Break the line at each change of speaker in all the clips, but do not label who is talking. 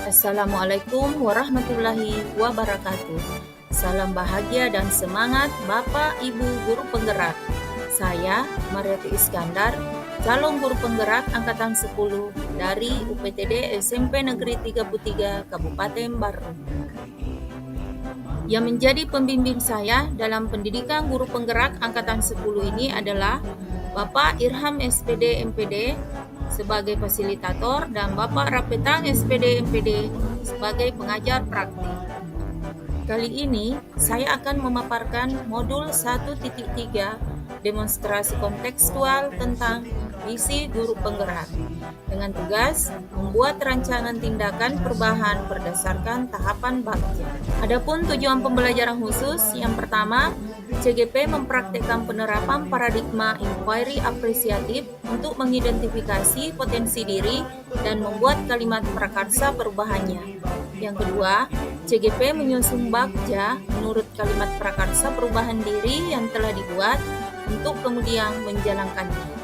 Assalamualaikum warahmatullahi wabarakatuh. Salam bahagia dan semangat Bapak Ibu Guru Penggerak. Saya Mariati Iskandar, calon guru penggerak angkatan 10 dari UPTD SMP Negeri 33 Kabupaten Barung. Yang menjadi pembimbing saya dalam pendidikan guru penggerak angkatan 10 ini adalah Bapak Irham SPD MPD sebagai fasilitator dan Bapak Rapetang SPD MPD sebagai pengajar praktik. Kali ini saya akan memaparkan modul 1.3 demonstrasi kontekstual tentang visi guru penggerak dengan tugas membuat rancangan tindakan perubahan berdasarkan tahapan Bagja. Adapun tujuan pembelajaran khusus yang pertama, CGP mempraktikkan penerapan paradigma inquiry apresiatif untuk mengidentifikasi potensi diri dan membuat kalimat prakarsa perubahannya. Yang kedua, CGP menyusun Bagja menurut kalimat prakarsa perubahan diri yang telah dibuat untuk kemudian menjalankannya.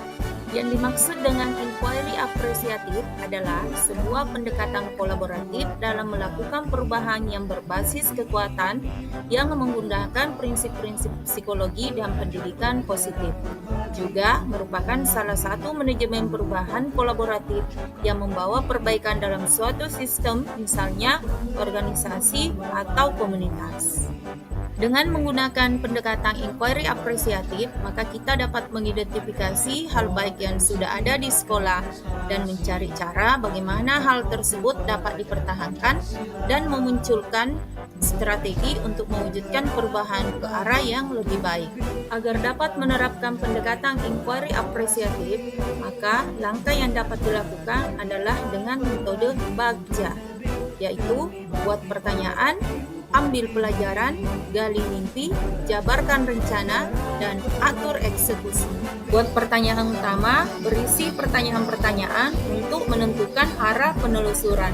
Yang dimaksud dengan inquiry apresiatif adalah sebuah pendekatan kolaboratif dalam melakukan perubahan yang berbasis kekuatan yang menggunakan prinsip-prinsip psikologi dan pendidikan positif. Juga merupakan salah satu manajemen perubahan kolaboratif yang membawa perbaikan dalam suatu sistem, misalnya organisasi atau komunitas. Dengan menggunakan pendekatan inquiry apresiatif, maka kita dapat mengidentifikasi hal baik yang sudah ada di sekolah dan mencari cara bagaimana hal tersebut dapat dipertahankan dan memunculkan strategi untuk mewujudkan perubahan ke arah yang lebih baik. Agar dapat menerapkan pendekatan inquiry apresiatif, maka langkah yang dapat dilakukan adalah dengan metode Bagja, yaitu buat pertanyaan, ambil pelajaran, gali mimpi, jabarkan rencana, dan atur eksekusi. Buat pertanyaan utama, berisi pertanyaan-pertanyaan untuk menentukan arah penelusuran.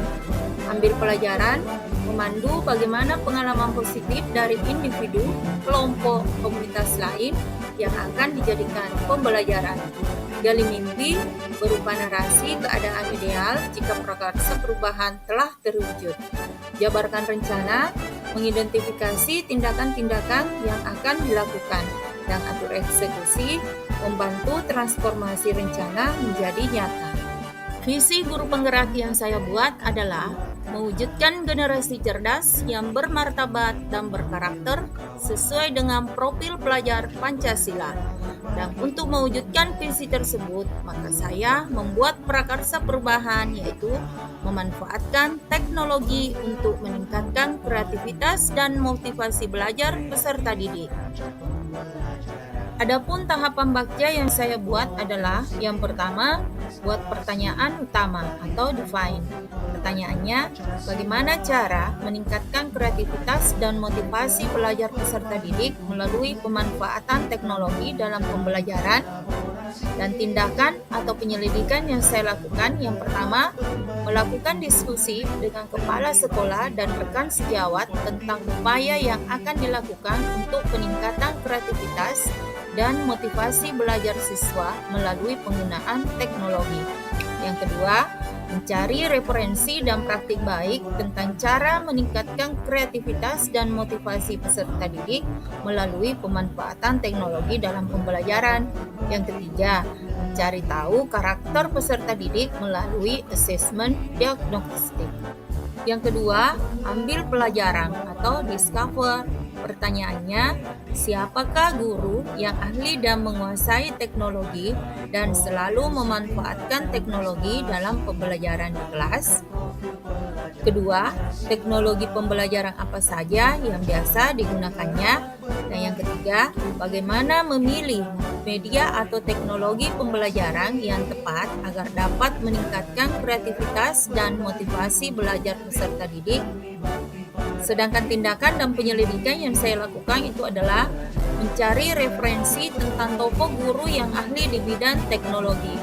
Ambil pelajaran, memandu bagaimana pengalaman positif dari individu, kelompok, komunitas lain yang akan dijadikan pembelajaran. Gali mimpi berupa narasi keadaan ideal jika prakarsa perubahan telah terwujud. Jabarkan rencana, mengidentifikasi tindakan-tindakan yang akan dilakukan, dan atur eksekusi, membantu transformasi rencana menjadi nyata. Visi guru penggerak yang saya buat adalah mewujudkan generasi cerdas yang bermartabat dan berkarakter sesuai dengan profil pelajar Pancasila. Dan untuk mewujudkan visi tersebut, maka saya membuat prakarsa perubahan, yaitu memanfaatkan teknologi untuk meningkatkan kreativitas dan motivasi belajar peserta didik. Adapun tahapan Bagja yang saya buat adalah yang pertama, buat pertanyaan utama atau define. Pertanyaannya, bagaimana cara meningkatkan kreativitas dan motivasi pelajar peserta didik melalui pemanfaatan teknologi dalam pembelajaran? Dan tindakan atau penyelidikan yang saya lakukan, yang pertama, melakukan diskusi dengan kepala sekolah dan rekan sejawat tentang upaya yang akan dilakukan untuk peningkatan kreativitas dan motivasi belajar siswa melalui penggunaan teknologi. Yang kedua, mencari referensi dan praktik baik tentang cara meningkatkan kreativitas dan motivasi peserta didik melalui pemanfaatan teknologi dalam pembelajaran. Yang ketiga, mencari tahu karakter peserta didik melalui assessment diagnostik. Yang kedua, ambil pelajaran atau discover. Pertanyaannya, siapakah guru yang ahli dan menguasai teknologi dan selalu memanfaatkan teknologi dalam pembelajaran di kelas? Kedua, teknologi pembelajaran apa saja yang biasa digunakannya? Dan yang ketiga, bagaimana memilih media atau teknologi pembelajaran yang tepat agar dapat meningkatkan kreativitas dan motivasi belajar peserta didik? Sedangkan tindakan dan penyelidikan yang saya lakukan itu adalah mencari referensi tentang tokoh guru yang ahli di bidang teknologi,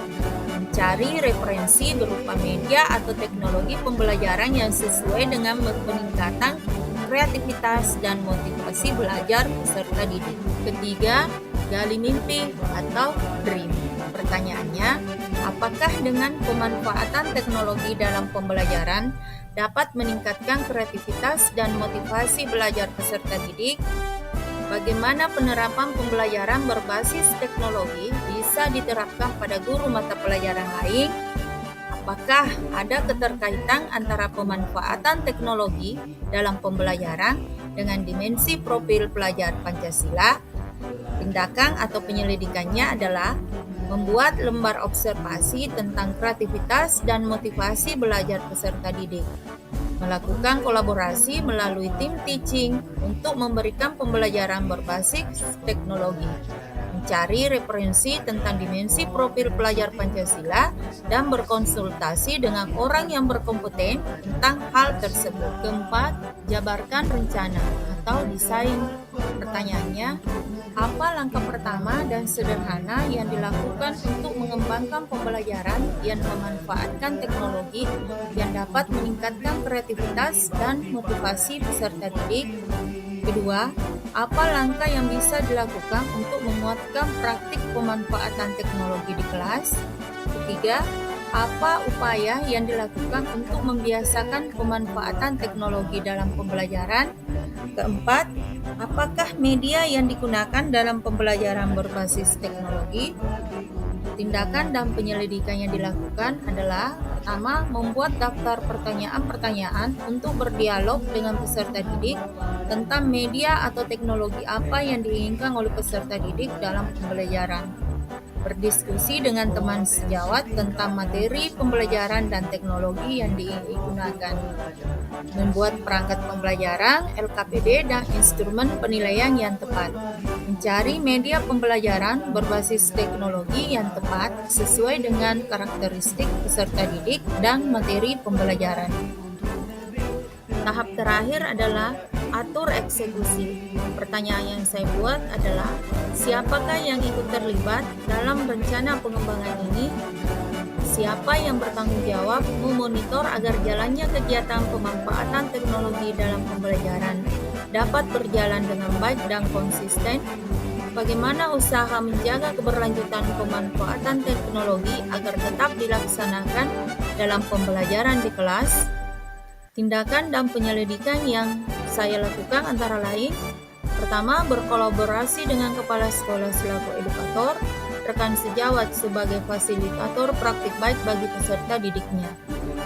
mencari referensi berupa media atau teknologi pembelajaran yang sesuai dengan peningkatan kreativitas dan motivasi belajar peserta didik. Ketiga, gali mimpi atau dream. Pertanyaannya, apakah dengan pemanfaatan teknologi dalam pembelajaran dapat meningkatkan kreativitas dan motivasi belajar peserta didik. Bagaimana penerapan pembelajaran berbasis teknologi bisa diterapkan pada guru mata pelajaran lain? Apakah ada keterkaitan antara pemanfaatan teknologi dalam pembelajaran dengan dimensi profil pelajar Pancasila? Tindakan atau penyelidikannya adalah membuat lembar observasi tentang kreativitas dan motivasi belajar peserta didik, melakukan kolaborasi melalui tim teaching untuk memberikan pembelajaran berbasis teknologi, mencari referensi tentang dimensi profil pelajar Pancasila, dan berkonsultasi dengan orang yang berkompeten tentang hal tersebut. Keempat, jabarkan rencana atau desain. Pertanyaannya, apa langkah pertama dan sederhana yang dilakukan untuk mengembangkan pembelajaran yang memanfaatkan teknologi yang dapat meningkatkan kreativitas dan motivasi peserta didik? Kedua, apa langkah yang bisa dilakukan untuk menguatkan praktik pemanfaatan teknologi di kelas? Ketiga, apa upaya yang dilakukan untuk membiasakan pemanfaatan teknologi dalam pembelajaran? Keempat, apakah media yang digunakan dalam pembelajaran berbasis teknologi? Tindakan dan penyelidikan yang dilakukan adalah: pertama, membuat daftar pertanyaan-pertanyaan untuk berdialog dengan peserta didik tentang media atau teknologi apa yang diinginkan oleh peserta didik dalam pembelajaran. Berdiskusi dengan teman sejawat tentang materi pembelajaran dan teknologi yang digunakan. Membuat perangkat pembelajaran, LKPD, dan instrumen penilaian yang tepat. Mencari media pembelajaran berbasis teknologi yang tepat sesuai dengan karakteristik peserta didik dan materi pembelajaran. Tahap terakhir adalah atur eksekusi. Pertanyaan yang saya buat adalah, siapakah yang ikut terlibat dalam rencana pengembangan ini? Siapa yang bertanggung jawab memonitor agar jalannya kegiatan pemanfaatan teknologi dalam pembelajaran dapat berjalan dengan baik dan konsisten? Bagaimana usaha menjaga keberlanjutan pemanfaatan teknologi agar tetap dilaksanakan dalam pembelajaran di kelas? Tindakan dan penyelidikan yang saya lakukan antara lain: pertama, berkolaborasi dengan kepala sekolah selaku edukator, rekan sejawat sebagai fasilitator praktik baik bagi peserta didiknya.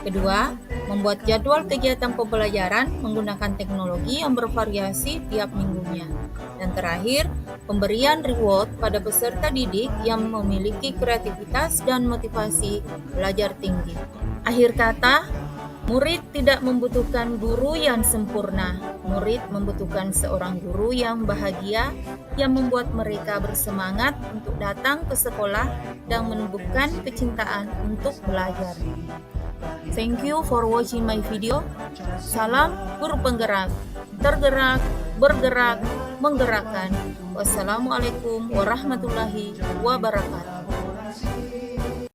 Kedua, membuat jadwal kegiatan pembelajaran menggunakan teknologi yang bervariasi tiap minggunya. Dan terakhir, pemberian reward pada peserta didik yang memiliki kreativitas dan motivasi belajar tinggi. Akhir kata, murid tidak membutuhkan guru yang sempurna. Murid membutuhkan seorang guru yang bahagia, yang membuat mereka bersemangat untuk datang ke sekolah dan menumbuhkan kecintaan untuk belajar. Thank you for watching my video. Salam guru penggerak. Tergerak, bergerak, menggerakkan. Wassalamualaikum warahmatullahi wabarakatuh.